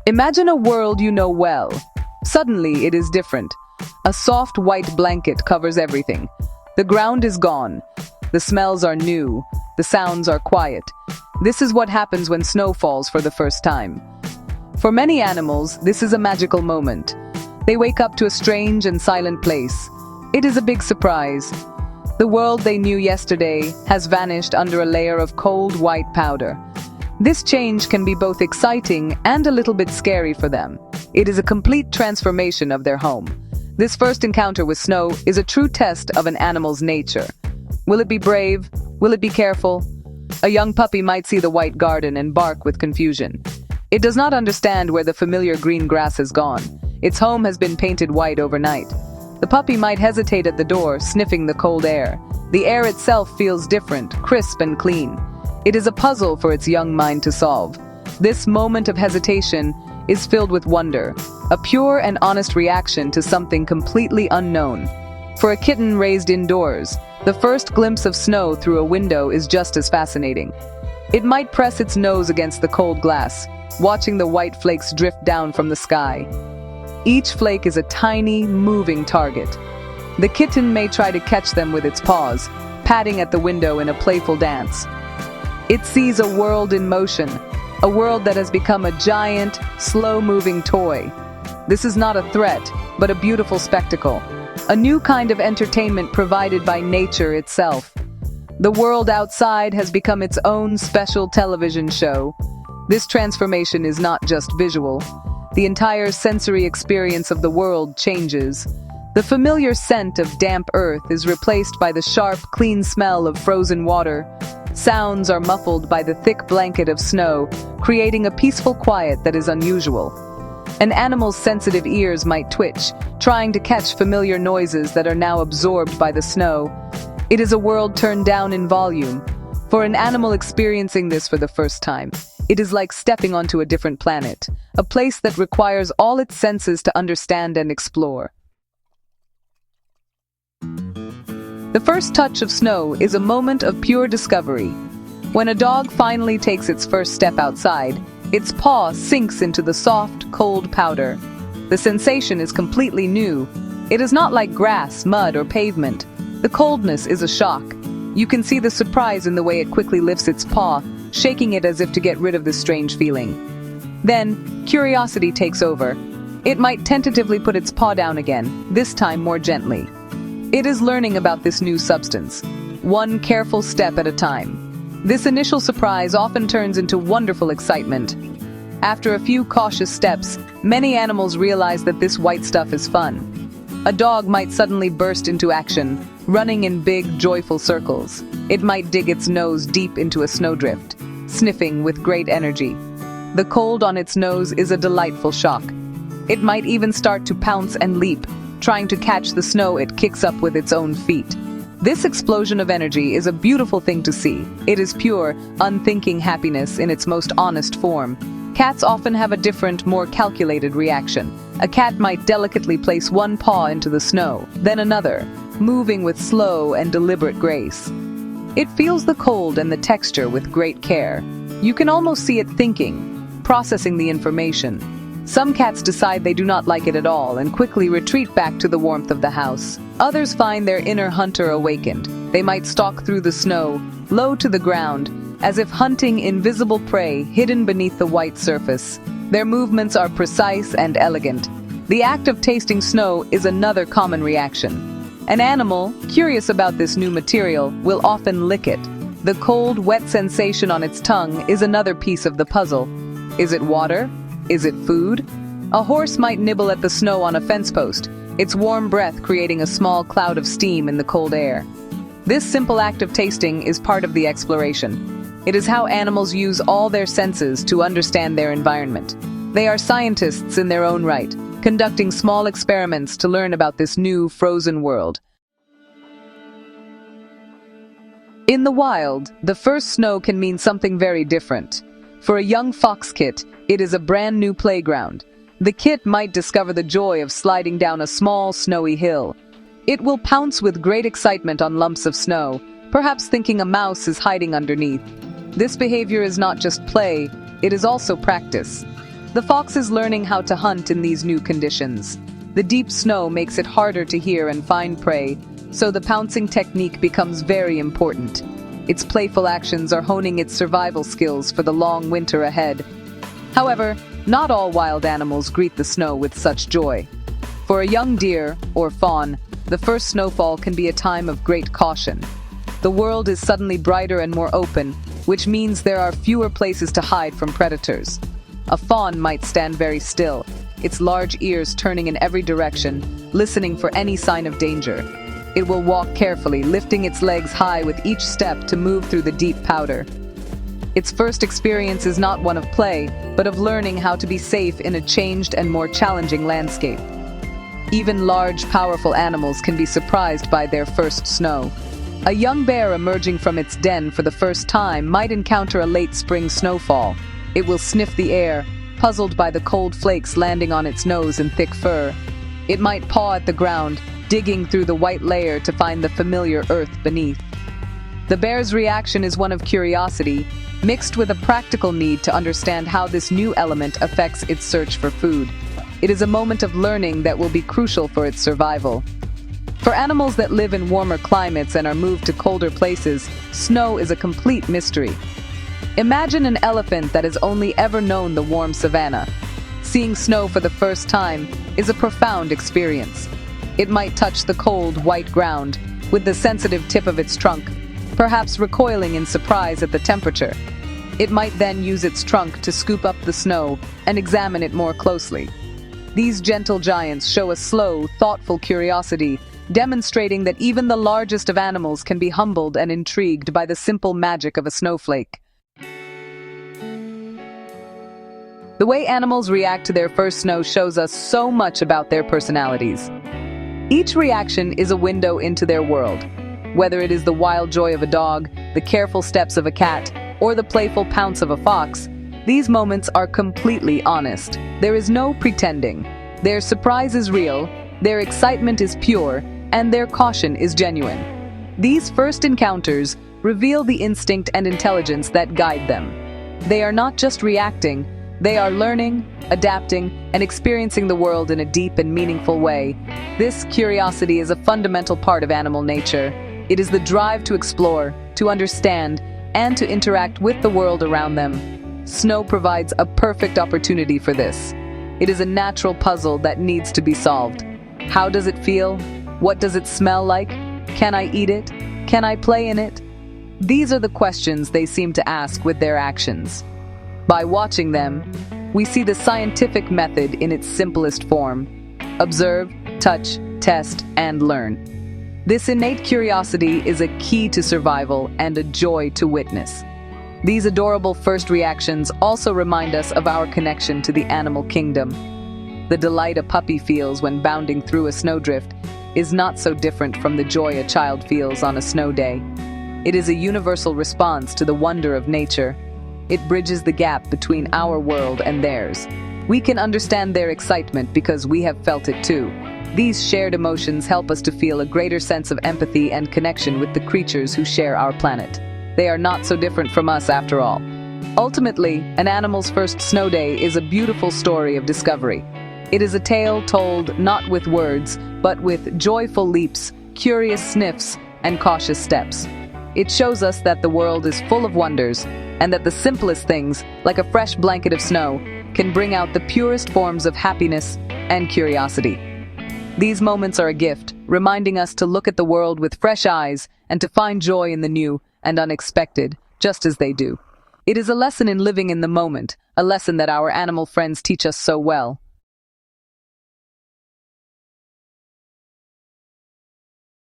Imagine a world you know well. Suddenly, it is different. A soft white blanket covers everything. The ground is gone. The smells are new. The sounds are quiet. This is what happens when snow falls for the first time. For many animals, this is a magical moment. They wake up to a strange and silent place. It is a big surprise. The world they knew yesterday has vanished under a layer of cold white powder. This change can be both exciting and a little bit scary for them. It is a complete transformation of their home. This first encounter with snow is a true test of an animal's nature. Will it be brave? Will it be careful? A young puppy might see the white garden and bark with confusion. It does not understand where the familiar green grass has gone. Its home has been painted white overnight. The puppy might hesitate at the door, sniffing the cold air. The air itself feels different, crisp and clean. It is a puzzle for its young mind to solve. This moment of hesitation is filled with wonder, a pure and honest reaction to something completely unknown. For a kitten raised indoors, the first glimpse of snow through a window is just as fascinating. It might press its nose against the cold glass, watching the white flakes drift down from the sky. Each flake is a tiny, moving target. The kitten may try to catch them with its paws, patting at the window in a playful dance. It sees a world in motion, a world that has become a giant, slow-moving toy. This is not a threat, but a beautiful spectacle, a new kind of entertainment provided by nature itself. The world outside has become its own special television show. This transformation is not just visual. The entire sensory experience of the world changes. The familiar scent of damp earth is replaced by the sharp, clean smell of frozen water. Sounds are muffled by the thick blanket of snow, creating a peaceful quiet that is unusual. An animal's sensitive ears might twitch, trying to catch familiar noises that are now absorbed by the snow. It is a world turned down in volume. For an animal experiencing this for the first time, it is like stepping onto a different planet, a place that requires all its senses to understand and explore. The first touch of snow is a moment of pure discovery. When a dog finally takes its first step outside, its paw sinks into the soft, cold powder. The sensation is completely new. It is not like grass, mud, or pavement. The coldness is a shock. You can see the surprise in the way it quickly lifts its paw, shaking it as if to get rid of this strange feeling. Then, curiosity takes over. It might tentatively put its paw down again, this time more gently. It is learning about this new substance, one careful step at a time. This initial surprise often turns into wonderful excitement. After a few cautious steps, many animals realize that this white stuff is fun. A dog might suddenly burst into action, running in big, joyful circles. It might dig its nose deep into a snowdrift, sniffing with great energy. The cold on its nose is a delightful shock. It might even start to pounce and leap, trying to catch the snow it kicks up with its own feet. This explosion of energy is a beautiful thing to see. It is pure, unthinking happiness in its most honest form. Cats often have a different, more calculated reaction. A cat might delicately place one paw into the snow, then another, moving with slow and deliberate grace. It feels the cold and the texture with great care. You can almost see it thinking, processing the information. Some cats decide they do not like it at all and quickly retreat back to the warmth of the house. Others find their inner hunter awakened. They might stalk through the snow, low to the ground, as if hunting invisible prey hidden beneath the white surface. Their movements are precise and elegant. The act of tasting snow is another common reaction. An animal, curious about this new material, will often lick it. The cold, wet sensation on its tongue is another piece of the puzzle. Is it water? Is it food? A horse might nibble at the snow on a fence post, its warm breath creating a small cloud of steam in the cold air. This simple act of tasting is part of the exploration. It is how animals use all their senses to understand their environment. They are scientists in their own right, conducting small experiments to learn about this new frozen world. In the wild, the first snow can mean something very different. For a young fox kit, it is a brand new playground. The kit might discover the joy of sliding down a small, snowy hill. It will pounce with great excitement on lumps of snow, perhaps thinking a mouse is hiding underneath. This behavior is not just play, it is also practice. The fox is learning how to hunt in these new conditions. The deep snow makes it harder to hear and find prey, so the pouncing technique becomes very important. Its playful actions are honing its survival skills for the long winter ahead. However, not all wild animals greet the snow with such joy. For a young deer, or fawn, the first snowfall can be a time of great caution. The world is suddenly brighter and more open, which means there are fewer places to hide from predators. A fawn might stand very still, its large ears turning in every direction, listening for any sign of danger. It will walk carefully, lifting its legs high with each step to move through the deep powder. Its first experience is not one of play, but of learning how to be safe in a changed and more challenging landscape. Even large, powerful animals can be surprised by their first snow. A young bear emerging from its den for the first time might encounter a late spring snowfall. It will sniff the air, puzzled by the cold flakes landing on its nose and thick fur. It might paw at the ground, digging through the white layer to find the familiar earth beneath. The bear's reaction is one of curiosity, mixed with a practical need to understand how this new element affects its search for food. It is a moment of learning that will be crucial for its survival. For animals that live in warmer climates and are moved to colder places, snow is a complete mystery. Imagine an elephant that has only ever known the warm savanna. Seeing snow for the first time is a profound experience. It might touch the cold, white ground with the sensitive tip of its trunk, perhaps recoiling in surprise at the temperature. It might then use its trunk to scoop up the snow and examine it more closely. These gentle giants show a slow, thoughtful curiosity, demonstrating that even the largest of animals can be humbled and intrigued by the simple magic of a snowflake. The way animals react to their first snow shows us so much about their personalities. Each reaction is a window into their world. Whether it is the wild joy of a dog, the careful steps of a cat, or the playful pounce of a fox, these moments are completely honest. There is no pretending. Their surprise is real, their excitement is pure, and their caution is genuine. These first encounters reveal the instinct and intelligence that guide them. They are not just reacting, they are learning, adapting, and experiencing the world in a deep and meaningful way. This curiosity is a fundamental part of animal nature. It is the drive to explore, to understand, and to interact with the world around them. Snow provides a perfect opportunity for this. It is a natural puzzle that needs to be solved. How does it feel? What does it smell like? Can I eat it? Can I play in it? These are the questions they seem to ask with their actions. By watching them, we see the scientific method in its simplest form. Observe, touch, test, and learn. This innate curiosity is a key to survival and a joy to witness. These adorable first reactions also remind us of our connection to the animal kingdom. The delight a puppy feels when bounding through a snowdrift is not so different from the joy a child feels on a snow day. It is a universal response to the wonder of nature. It bridges the gap between our world and theirs. We can understand their excitement because we have felt it too. These shared emotions help us to feel a greater sense of empathy and connection with the creatures who share our planet. They are not so different from us after all. Ultimately, an animal's first snow day is a beautiful story of discovery. It is a tale told not with words, but with joyful leaps, curious sniffs, and cautious steps. It shows us that the world is full of wonders, and that the simplest things, like a fresh blanket of snow, can bring out the purest forms of happiness and curiosity. These moments are a gift, reminding us to look at the world with fresh eyes and to find joy in the new and unexpected, just as they do. It is a lesson in living in the moment, a lesson that our animal friends teach us so well.